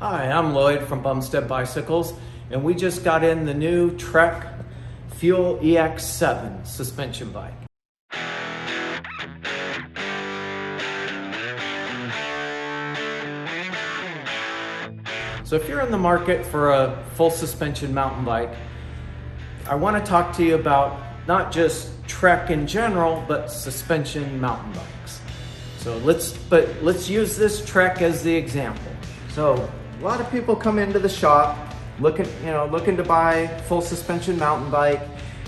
Hi, I'm Lloyd from Bumstead Bicycles, and we just got in the new Trek Fuel EX7 suspension bike. So if you're in the market for a full suspension mountain bike, I want to talk to you about not just Trek in general, but suspension mountain bikes. So let's use this Trek as the example. So a lot of people come into the shop looking to buy full suspension mountain bike,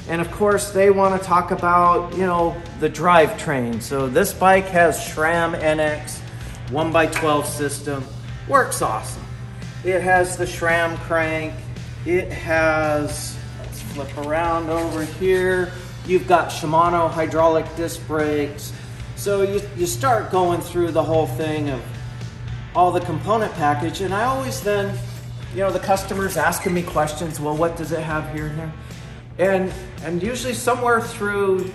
and of course they want to talk about the drivetrain. So this bike has SRAM NX 1x12 system, works awesome. It has the SRAM crank. It has, let's flip around over here. You've got Shimano hydraulic disc brakes. So you start going through the whole thing of all the component package, and I always then, the customer's asking me questions. Well, what does it have here and there? And usually somewhere through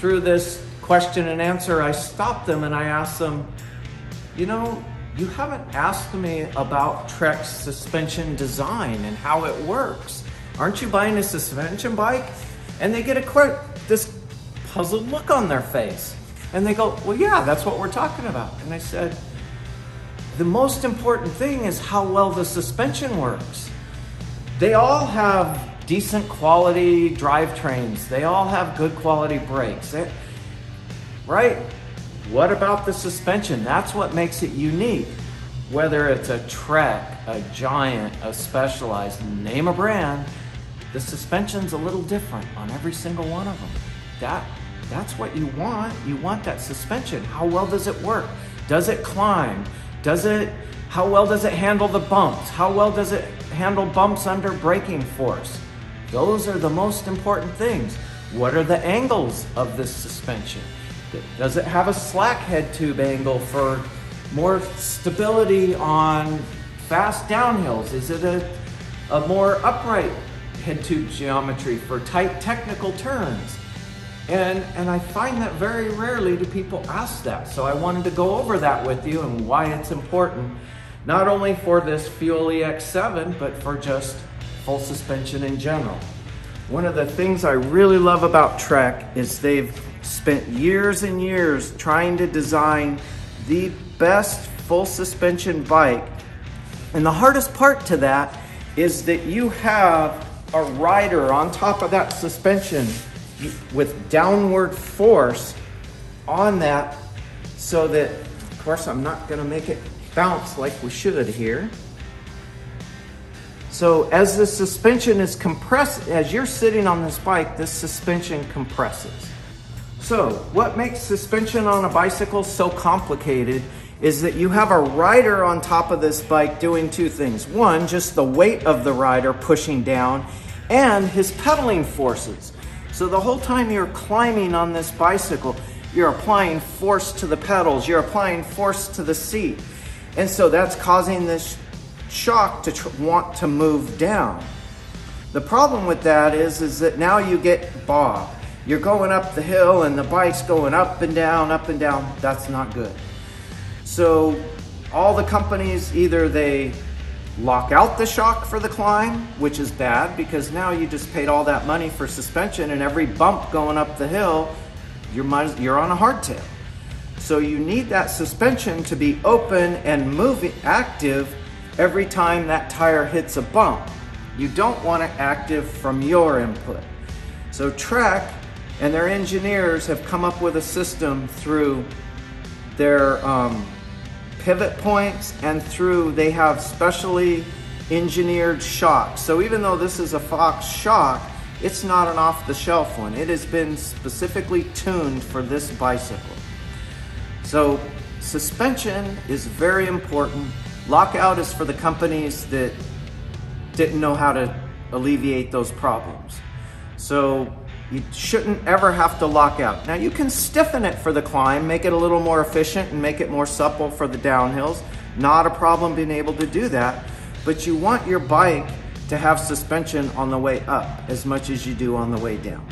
this question and answer, I stop them and I ask them, you haven't asked me about Trek's suspension design and how it works. Aren't you buying a suspension bike? And they get this puzzled look on their face. And they go, well, yeah, that's what we're talking about. And I said, the most important thing is how well the suspension works. They all have decent quality drivetrains. They all have good quality brakes, right? What about the suspension? That's what makes it unique. Whether it's a Trek, a Giant, a Specialized, name a brand, the suspension's a little different on every single one of them. That's what you want. You want that suspension. How well does it work? Does it climb? How well does it handle the bumps? How well does it handle bumps under braking force? Those are the most important things. What are the angles of this suspension? Does it have a slack head tube angle for more stability on fast downhills? Is it a more upright head tube geometry for tight technical turns? And I find that very rarely do people ask that. So I wanted to go over that with you and why it's important, not only for this Fuel EX7, but for just full suspension in general. One of the things I really love about Trek is they've spent years and years trying to design the best full suspension bike. And the hardest part to that is that you have a rider on top of that suspension with downward force on that, so that, of course, I'm not going to make it bounce like we should here. So as the suspension is compressed, as you're sitting on this bike, this suspension compresses. So what makes suspension on a bicycle so complicated is that you have a rider on top of this bike doing two things. One, just the weight of the rider pushing down, and his pedaling forces. So the whole time you're climbing on this bicycle, you're applying force to the pedals, you're applying force to the seat. And so that's causing this shock to want to move down. The problem with that is that now you get bob. You're going up the hill and the bike's going up and down, up and down. That's not good. So all the companies, either they lock out the shock for the climb, which is bad because now you just paid all that money for suspension, and every bump going up the hill, you're on a hardtail. So you need that suspension to be open and moving, active every time that tire hits a bump. You don't want it active from your input. So Trek and their engineers have come up with a system through their pivot points, and they have specially engineered shocks. So even though this is a Fox shock, it's not an off-the-shelf one. It has been specifically tuned for this bicycle. So suspension is very important. Lockout is for the companies that didn't know how to alleviate those problems. So you shouldn't ever have to lock out. Now you can stiffen it for the climb, make it a little more efficient and make it more supple for the downhills. Not a problem being able to do that, but you want your bike to have suspension on the way up as much as you do on the way down.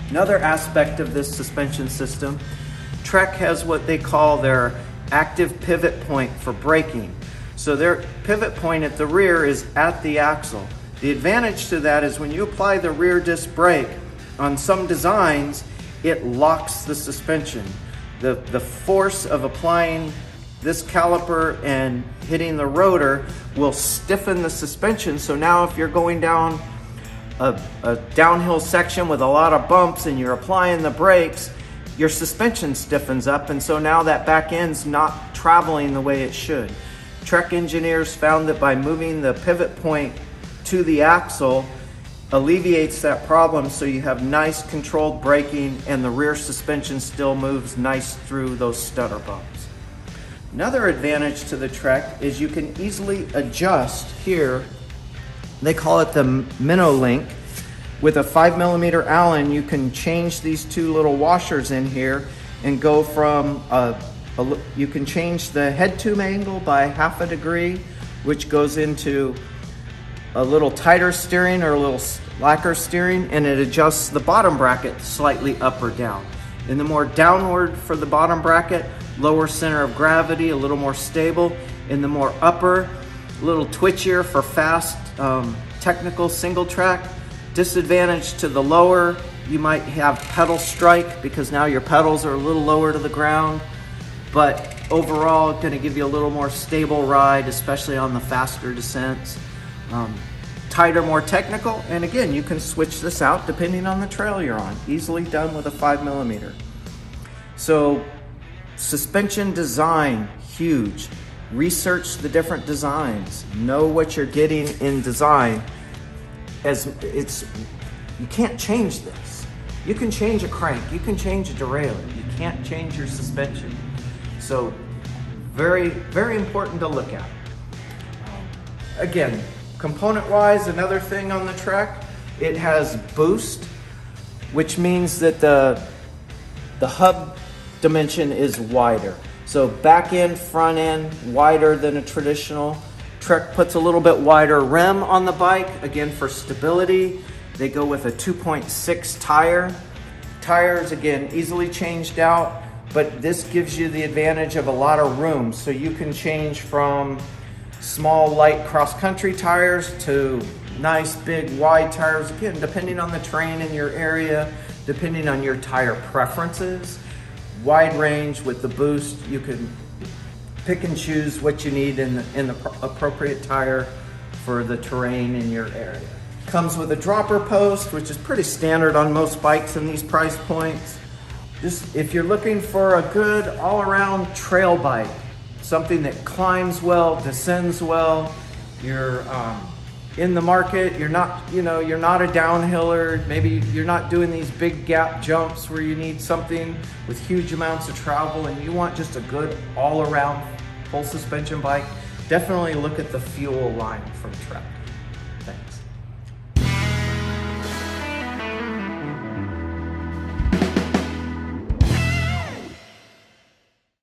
Another aspect of this suspension system, Trek has what they call their active pivot point for braking. So their pivot point at the rear is at the axle. The advantage to that is when you apply the rear disc brake, on some designs, it locks the suspension. The force of applying this caliper and hitting the rotor will stiffen the suspension. So now if you're going down a downhill section with a lot of bumps and you're applying the brakes, your suspension stiffens up, and so now that back end's not traveling the way it should. Trek engineers found that by moving the pivot point to the axle alleviates that problem, so you have nice controlled braking and the rear suspension still moves nice through those stutter bumps. Another advantage to the Trek is you can easily adjust here. They call it the Minnow Link. With a 5mm Allen, you can change these two little washers in here and go from you can change the head tube angle by 1/2 degree, which goes into a little tighter steering or a little slacker steering, and it adjusts the bottom bracket slightly up or down. In the more downward for the bottom bracket, lower center of gravity, a little more stable. In the more upper, a little twitchier for fast technical single track. Disadvantage to the lower, you might have pedal strike because now your pedals are a little lower to the ground, but overall going to give you a little more stable ride, especially on the faster descents. Tighter, more technical, and again, you can switch this out depending on the trail you're on. Easily done with a 5mm. So suspension design, huge. Research the different designs. Know what you're getting in design. You can't change this. You can change a crank, you can change a derailleur, you can't change your suspension. So very, very important to look at. Again, component-wise, another thing on the Trek, it has boost, which means that the hub dimension is wider. So back end, front end, wider than a traditional. Trek puts a little bit wider rim on the bike, again for stability. They go with a 2.6 tire. Tires, again, easily changed out, but this gives you the advantage of a lot of room. So you can change from small, light cross-country tires to nice, big, wide tires, again, depending on the terrain in your area, depending on your tire preferences. Wide range with the boost, you can pick and choose what you need in the appropriate tire for the terrain in your area. Comes with a dropper post, which is pretty standard on most bikes in these price points. Just if you're looking for a good all-around trail bike, something that climbs well, descends well, you're in the market, you're not a downhiller, maybe you're not doing these big gap jumps where you need something with huge amounts of travel and you want just a good all-around full suspension bike, definitely look at the Fuel line from Trek.